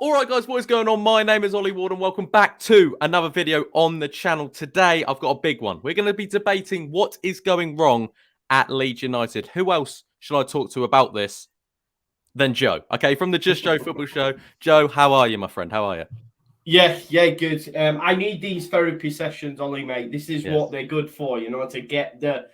All right, guys, what is going on? My name is Ollie Ward, and welcome back to another video on the channel. Today, I've got a big one. We're going to be debating what is going wrong at Leeds United. Who else should I talk to about this than Joe? Okay, from the Just Joe Football Show. Joe, how are you, my friend? How are you? Yeah, good. I need these therapy sessions, Ollie, mate. This is what they're good for, to get the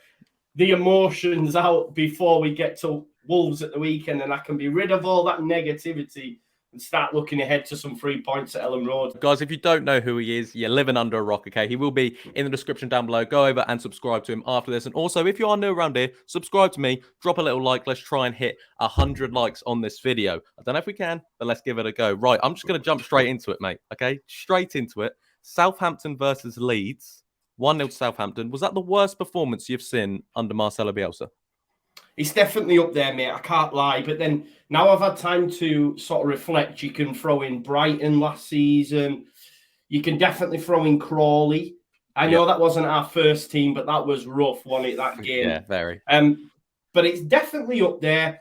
emotions out before we get to Wolves at the weekend, and I can be rid of all that negativity and start looking ahead to some 3 points at Ellen Road. Guys, if you don't know who he is, you're living under a rock, okay? He will be in the description down below. Go over and subscribe to him after this. And also, if you are new around here, subscribe to me. Drop a little like. Let's try and hit 100 likes on this video. I don't know if we can, but let's give it a go. Right, I'm just going to jump straight into it, mate, okay? Straight into it. Southampton versus Leeds. 1-0 to Southampton. Was that the worst performance you've seen under Marcelo Bielsa? It's definitely up there, mate. I can't lie. But then now I've had time to sort of reflect. You can throw in Brighton last season. You can definitely throw in Crawley. I know that wasn't our first team, but that was rough, wasn't it, that game? Yeah, very. But it's definitely up there.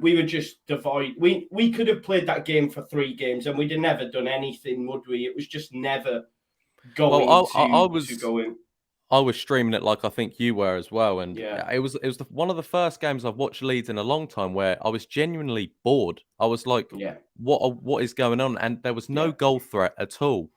We were just devoid. We could have played that game for 3 games, and we'd have never done anything, would we? It was just never going to go in. I was streaming it like I think you were as well, and it was one of the first games I've watched Leeds in a long time where I was genuinely bored. I was like, what is going on? And there was no goal threat at all,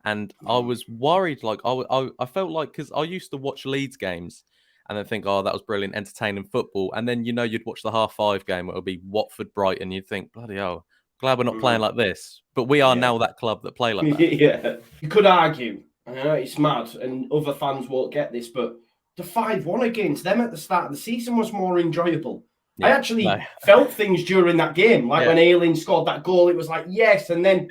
and I was worried. Like I felt like, because I used to watch Leeds games and then think, oh, that was brilliant, entertaining football, and then you'd watch the 5:30 game. It would be Watford Brighton. You'd think, bloody hell, glad we're not playing like this. But we are now that club that play like that. Yeah, you could argue. I know it's mad, and other fans won't get this, but the 5-1 against them at the start of the season was more enjoyable. I actually felt things during that game, like when Ayling scored that goal, it was like, yes, and then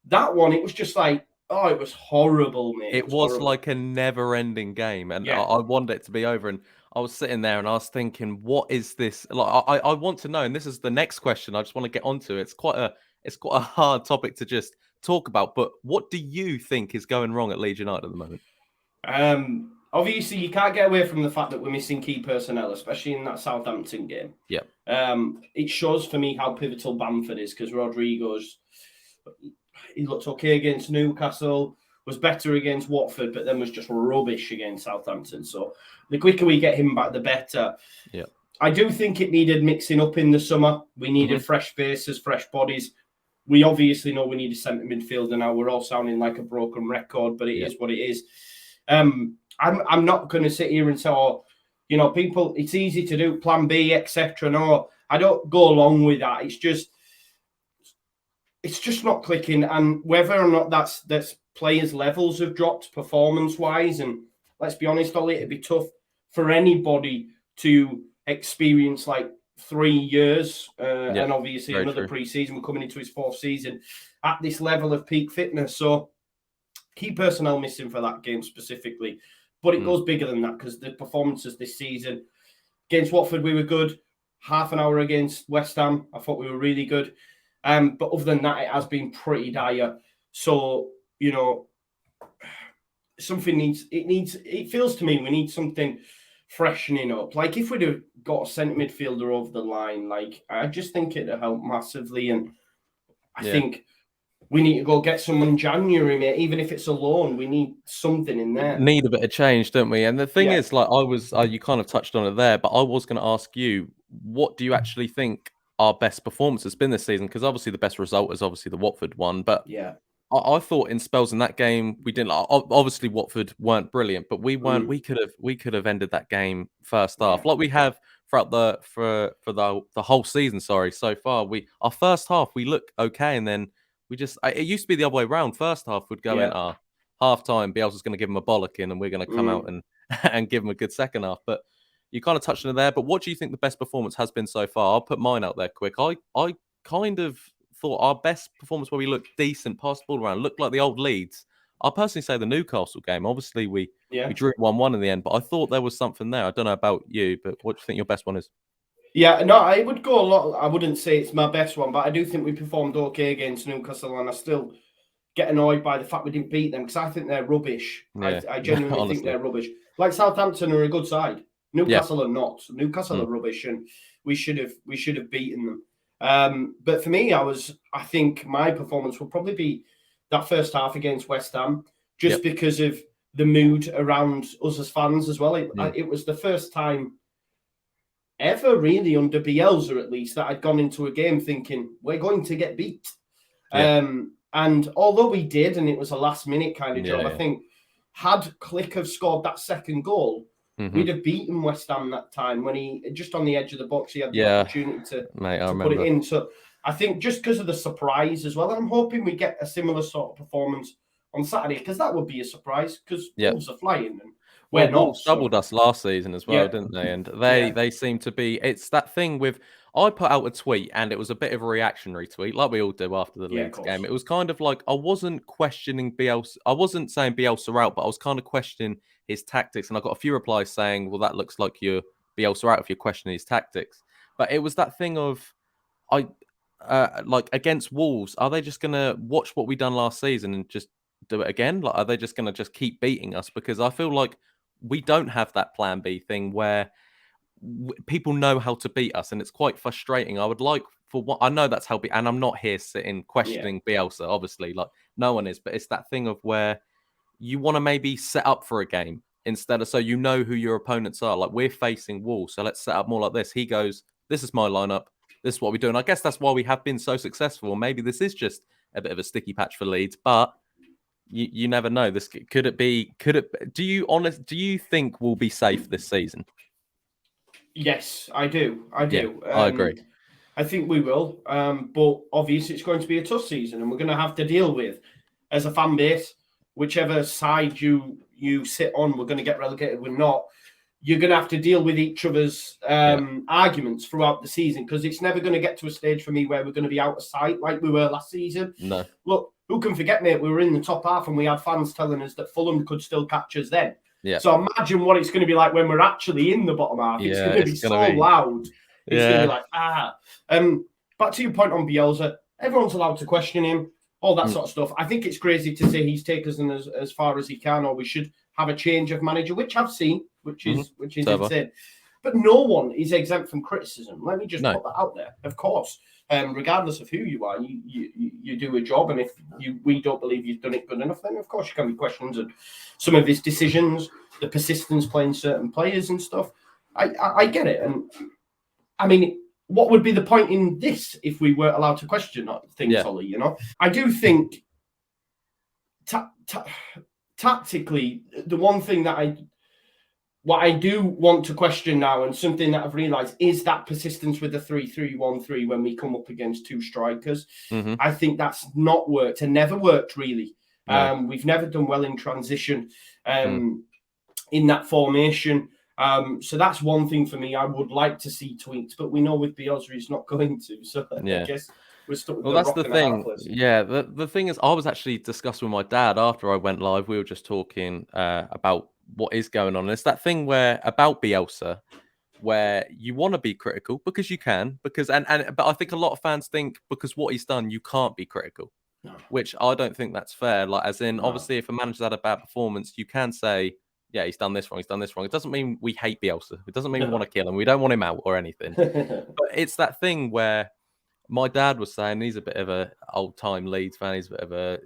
that one, it was just like, oh, it was horrible, mate. It was like a never-ending game, and I wanted it to be over, and I was sitting there and I was thinking, what is this? Like, I want to know, and this is the next question I just want to get onto. It's quite a hard topic to just talk about, but what do you think is going wrong at Leeds United at the moment? Obviously, you can't get away from the fact that we're missing key personnel, especially in that Southampton game. Yeah. It shows for me how pivotal Bamford is, because he looked okay against Newcastle, was better against Watford, but then was just rubbish against Southampton. So the quicker we get him back, the better. Yeah. I do think it needed mixing up in the summer. We needed fresh faces, fresh bodies. We obviously know we need a centre midfielder now. We're all sounding like a broken record, but it is what it is. I'm not going to sit here and say, people, it's easy to do plan B, etc. No, I don't go along with that. It's just not clicking. And whether or not that's players' levels have dropped performance-wise, and let's be honest, Ollie, it'd be tough for anybody to experience like 3 years and obviously another pre-season. We're coming into his 4th season at this level of peak fitness. So key personnel missing for that game specifically. But it goes bigger than that, because the performances this season against Watford, we were good. Half an hour against West Ham, I thought we were really good. But other than that, it has been pretty dire. So, it feels to me we need something freshening up. Like, if we'd have got a centre midfielder over the line, like, I just think it'd help massively. And I think we need to go get someone in January, mate. Even if it's a loan, we need something in there. Need a bit of change, don't we? And the thing is, like, you kind of touched on it there, but I was going to ask you, what do you actually think our best performance has been this season? Because obviously the best result is obviously the Watford one, but I thought in spells in that game we didn't. Obviously Watford weren't brilliant, but we weren't. We could have ended that game first half like we have throughout the whole season. So far, our first half we look okay, and then it used to be the other way around. First half would go in half time. Bielsa's going to give him a bollocking, and we're going to come out and give him a good second half. But you kind of touched on it there. But what do you think the best performance has been so far? I'll put mine out there quick. I kind of thought our best performance where we looked decent, passed the ball around, looked like the old Leeds. I'll personally say the Newcastle game. Obviously, we drew 1-1 in the end, but I thought there was something there. I don't know about you, but what do you think your best one is? Yeah, no, I would go a lot. I wouldn't say it's my best one, but I do think we performed okay against Newcastle, and I still get annoyed by the fact we didn't beat them, because I think they're rubbish. I genuinely think they're rubbish. Like, Southampton are a good side. Newcastle are not. Newcastle are rubbish, and we should have beaten them. But for me, I think my performance will probably be that first half against West Ham, just because of the mood around us as fans as well. It was the first time ever, really, under Bielsa at least, that I'd gone into a game thinking we're going to get beat. And although we did, and it was a last-minute kind of job, I think had Click have scored that second goal, we'd have beaten West Ham that time when he, just on the edge of the box, he had the opportunity to put it in. So I think just because of the surprise as well, and I'm hoping we get a similar sort of performance on Saturday, because that would be a surprise, because Wolves are flying. And we're not. Wolves doubled us last season as well, didn't they? And they seem to be, it's that thing with, I put out a tweet and it was a bit of a reactionary tweet, like we all do after the Leeds game. It was kind of like, I wasn't questioning Bielsa. I wasn't saying Bielsa out, but I was kind of questioning his tactics. And I got a few replies saying, well, that looks like you're Bielsa out if you're questioning his tactics. But it was that thing of, like against Wolves, are they just going to watch what we done last season and just do it again? Like, are they just going to just keep beating us? Because I feel like we don't have that plan B thing where people know how to beat us, and it's quite frustrating. I would like for what I know that's how, and I'm not here sitting questioning Bielsa, obviously, like no one is, but it's that thing of where you want to maybe set up for a game instead of, so you know who your opponents are. Like, we're facing Wolves, so let's set up more like this. He goes, this is my lineup, this is what we do. And I guess that's why we have been so successful. Maybe this is just a bit of a sticky patch for Leeds, but you never know. This could it be? Do you think we'll be safe this season? Yes, I do. I do. Yeah, I agree. I think we will. But obviously, it's going to be a tough season, and we're going to have to deal with, as a fan base, whichever side you sit on, we're going to get relegated. We're not. You're going to have to deal with each other's arguments throughout the season, because it's never going to get to a stage for me where we're going to be out of sight like we were last season. No. Look, who can forget, mate? We were in the top half, and we had fans telling us that Fulham could still catch us then. Yeah. So imagine what it's going to be like when we're actually in the bottom half. It's going to be so loud. It's going to be like, Back to your point on Bielsa, everyone's allowed to question him, all that sort of stuff. I think it's crazy to say he's taken us as far as he can, or we should have a change of manager, which I've seen, which is insane. But no one is exempt from criticism. Let me just put that out there. Of course, regardless of who you are, you do a job, and if we don't believe you've done it good enough, then of course you can be questioned. And some of his decisions, the persistence playing certain players and stuff, I get it. And I mean, what would be the point in this if we were allowed to question things, Ollie? You know, I do think tactically, the one thing that what I do want to question now, and something that I've realised, is that persistence with the 3-3-1-3 when we come up against two strikers. I think that's not worked and never worked, really. No. We've never done well in transition in that formation. So that's one thing for me I would like to see tweaked, but we know with Bielsa he's not going to. So I guess we're stuck with that's the thing. Yeah, the thing is, I was actually discussing with my dad after I went live. We were just talking about what is going on. And it's that thing where about Bielsa, where you want to be critical because you can, but I think a lot of fans think because what he's done, you can't be critical, which I don't think that's fair. Like, as in, obviously, if a manager's had a bad performance, you can say, yeah, he's done this wrong, he's done this wrong. It doesn't mean we hate Bielsa. It doesn't mean we want to kill him. We don't want him out or anything. But it's that thing where my dad was saying, he's a bit of a old-time Leeds fan,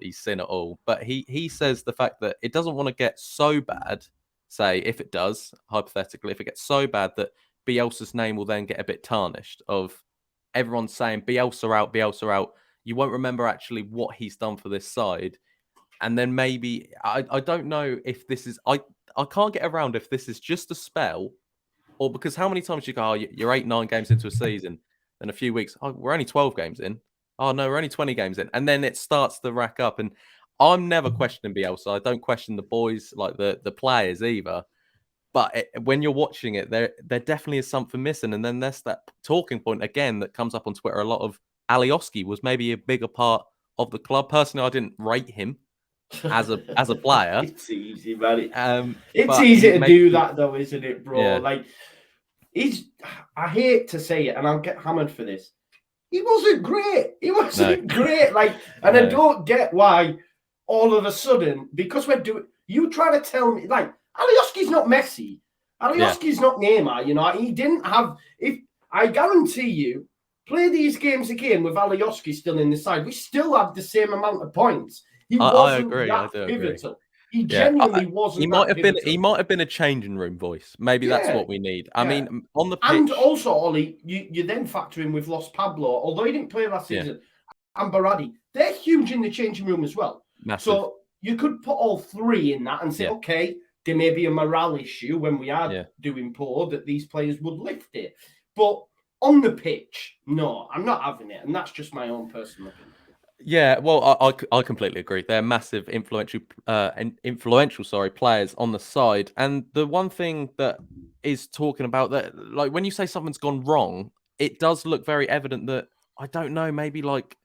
he's seen it all. But he says the fact that it doesn't want to get so bad, say, if it does, hypothetically, if it gets so bad that Bielsa's name will then get a bit tarnished, of everyone saying Bielsa out. You won't remember actually what he's done for this side. And then maybe, I don't know if this is, I can't get around if this is just a spell, or because how many times you go, you're 8-9 games into a season, then a few weeks, we're only 12 games in. Oh, no, we're only 20 games in. And then it starts to rack up. And I'm never questioning Bielsa. I don't question the boys, like the players either. But when you're watching it, there definitely is something missing. And then there's that talking point, again, that comes up on Twitter a lot of Alioski was maybe a bigger part of the club. Personally, I didn't rate him as a player. It's easy, man. It's easy to do that, though, isn't it, bro? Yeah. Like, I hate to say it, and I'll get hammered for this. He wasn't great. Great. Like, and I don't get why all of a sudden, because we're doing, you try to tell me, like, Alioski's not Messi. Alioski's not Neymar. You know, he didn't have. If I guarantee you, Play these games again with Alioski still in the side. We still have the same amount of points. He I wasn't agree. I that do agree. pivotal. He Yeah, genuinely he wasn't might that have been. pivotal. He might have been a changing room voice. Maybe that's what we need. I mean, on the pitch, and also Ollie, you then factor in we've lost Pablo, although he didn't play last season, and Baradi. They're huge in the changing room as well. Massive. So you could put all three in that and say, okay, there may be a morale issue when we are doing poor that these players would lift it, but on the pitch, no, I'm not having it, and that's just my own personal opinion. Yeah, well, I completely agree. They're massive, influential players on the side. And the one thing that is talking about that, like when you say something's gone wrong, it does look very evident that I don't know, maybe like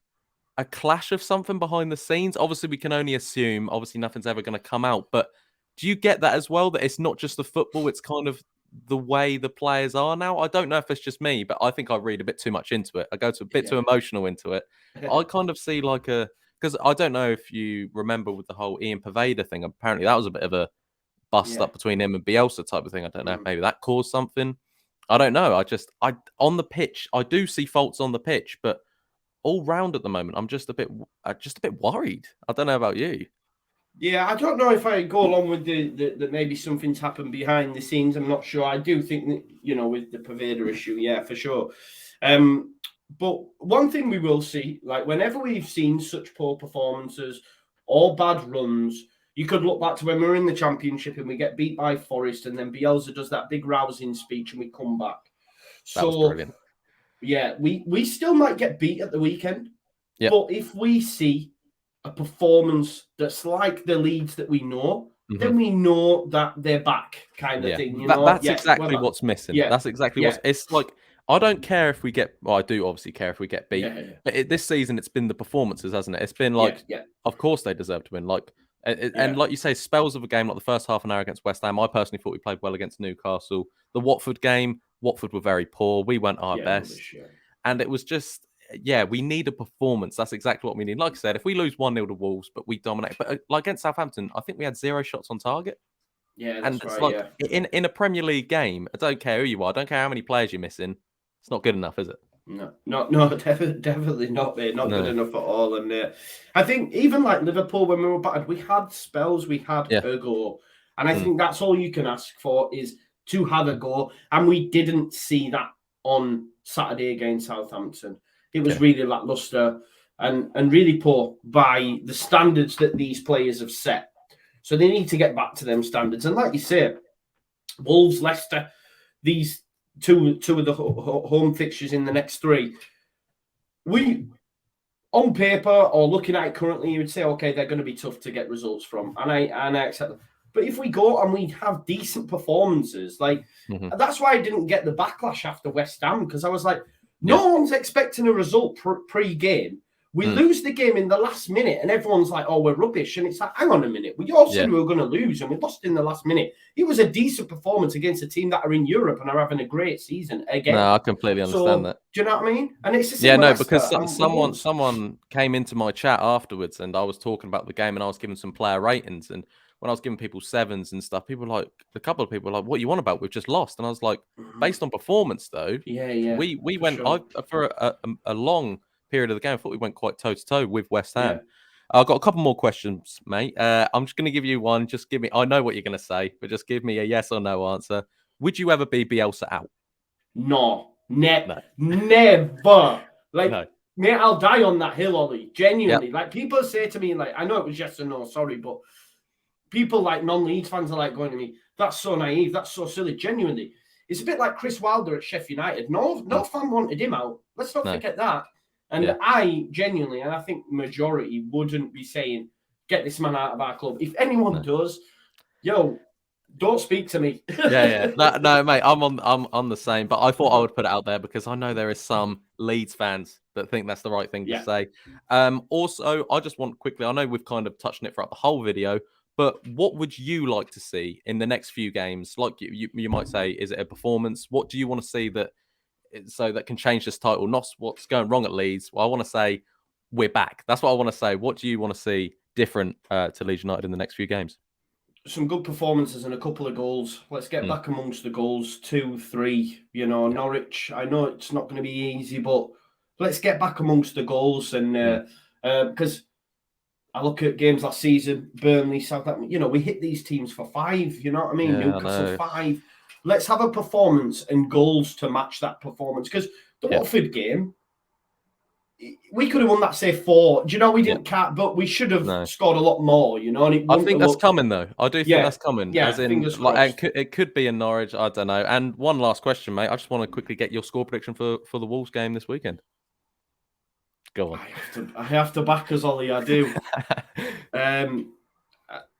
a clash of something behind the scenes. Obviously, we can only assume. Obviously, nothing's ever going to come out. But do you get that as well? That it's not just the football; it's kind of the way the players are now. I don't know if it's just me, but I think I read a bit too much into it. I go to a bit too emotional into it. I kind of see like because I don't know if you remember with the whole Ian Paveda thing. Apparently, that was a bit of a bust up between him and Bielsa type of thing. I don't know if maybe that caused something. I don't know. I on the pitch, I do see faults on the pitch, but all round at the moment, I'm just a bit worried. I don't know about you. Yeah, I don't know if I go along with the maybe something's happened behind the scenes. I'm not sure. I do think that, with the Paveda issue, yeah, for sure. But one thing we will see, like whenever we've seen such poor performances or bad runs, you could look back to when we were in the Championship and we get beat by Forest, and then Bielsa does that big rousing speech and we come back. That was brilliant. Yeah, we still might get beat at the weekend, but if we see a performance that's like the Leeds that we know, then we know that they're back, kind of thing. That's exactly what's missing. That's exactly what's. It's like I don't care if we get. Well, I do obviously care if we get beat. But this season, it's been the performances, hasn't it? It's been like, of course they deserve to win. Like, and like you say, spells of a game like the first half an hour against West Ham. I personally thought we played well against Newcastle. The Watford game, Watford were very poor. We weren't our best, and it was just. Yeah, we need a performance. That's exactly what we need. Like I said, if we lose 1-0 to Wolves, but we dominate. But like against Southampton, I think we had 0 shots on target. Yeah, that's and it's like in a Premier League game, I don't care who you are. I don't care how many players you're missing. It's not good enough, is it? No, definitely not, mate. Not good enough at all. And I think even like Liverpool, when we were battered, we had spells, we had a go. And I think that's all you can ask for is to have a go. And we didn't see that on Saturday against Southampton. It was really lackluster and really poor by the standards that these players have set. So they need to get back to them standards. And like you say, Wolves, Leicester, these two of the home fixtures in the next 3, we, on paper or looking at it currently, you would say, okay, they're going to be tough to get results from. And I accept that. But if we go and we have decent performances, like that's why I didn't get the backlash after West Ham, because I was like, no one's expecting a result pre-game. We lose the game in the last minute and everyone's like, oh, we're rubbish. And it's like, hang on a minute. We all said we were going to lose and we lost in the last minute. It was a decent performance against a team that are in Europe and are having a great season again. No, I completely understand that. Do you know what I mean? And it's the same because someone came into my chat afterwards and I was talking about the game and I was giving some player ratings. And when I was giving people 7s and stuff, people were like, a couple of people were like, what you want about? We've just lost. And I was like, based on performance, though, we went for a long period of the game. I thought we went quite toe-to-toe with West Ham. I've got a couple more questions, mate. I'm just going to give you one. Just give me, I know what you're going to say, but just give me a yes or no answer. Would you ever be Bielsa out? No, never. Like, mate, I'll die on that hill, Ollie. Genuinely. Like, people say to me, like, I know it was yes or no, sorry, but people like non-Leeds fans are like going to me, that's so naive, that's so silly. Genuinely. It's a bit like Chris Wilder at Sheffield United. No fan wanted him out. Let's not forget that. And I genuinely, and I think majority wouldn't be saying, get this man out of our club. If anyone does, don't speak to me. No, mate, I'm on the same. But I thought I would put it out there because I know there is some Leeds fans that think that's the right thing to say. Also, I just want quickly, I know we've kind of touched on it throughout the whole video, but what would you like to see in the next few games? Like you might say, is it a performance? What do you want to see that can change this title? Not what's going wrong at Leeds. Well, I want to say we're back. That's what I want to say. What do you want to see different to Leeds United in the next few games? Some good performances and a couple of goals. Let's get back amongst the goals. 2, 3. Norwich, I know it's not going to be easy, but let's get back amongst the goals. And because I look at games last season, Burnley, Southampton, you know, we hit these teams for 5, you know what I mean? Yeah, Newcastle 5. Let's have a performance and goals to match that performance. Because the Watford game, we could have won that, say, 4. Do you know, we didn't count, but we should have scored a lot more, you know? And I think that's coming, though. I do think that's coming. Yeah, as in, fingers like, crossed. it could be in Norwich. I don't know. And one last question, mate. I just want to quickly get your score prediction for the Wolves game this weekend. Go on. I have to back us, Ollie. I do.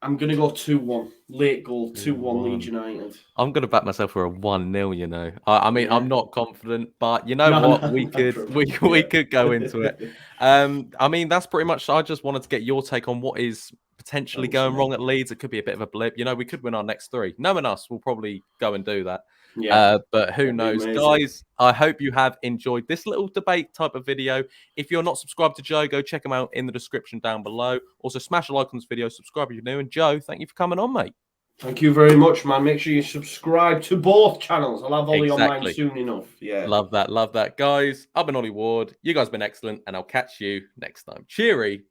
I'm going to go 2-1. Late goal, 2-1 Leeds United. I'm going to back myself for a 1-0, you know. I mean, I'm not confident, but you know what? We could go into it. I mean, that's pretty much, I just wanted to get your take on what is potentially going wrong at Leeds. It could be a bit of a blip. You know, we could win our next 3. Knowing us, we'll probably go and do that. But who knows? Guys, I hope you have enjoyed this little debate type of video. If you're not subscribed to Joe, go check him out in the description down below. Also, smash a like on this video, subscribe if you're new. And Joe, thank you for coming on, mate. Thank you very much, man. Make sure you subscribe to both channels. I'll have Ollie on mine soon enough. Yeah. Love that. Love that. Guys, I've been Ollie Ward. You guys have been excellent, and I'll catch you next time. Cheery.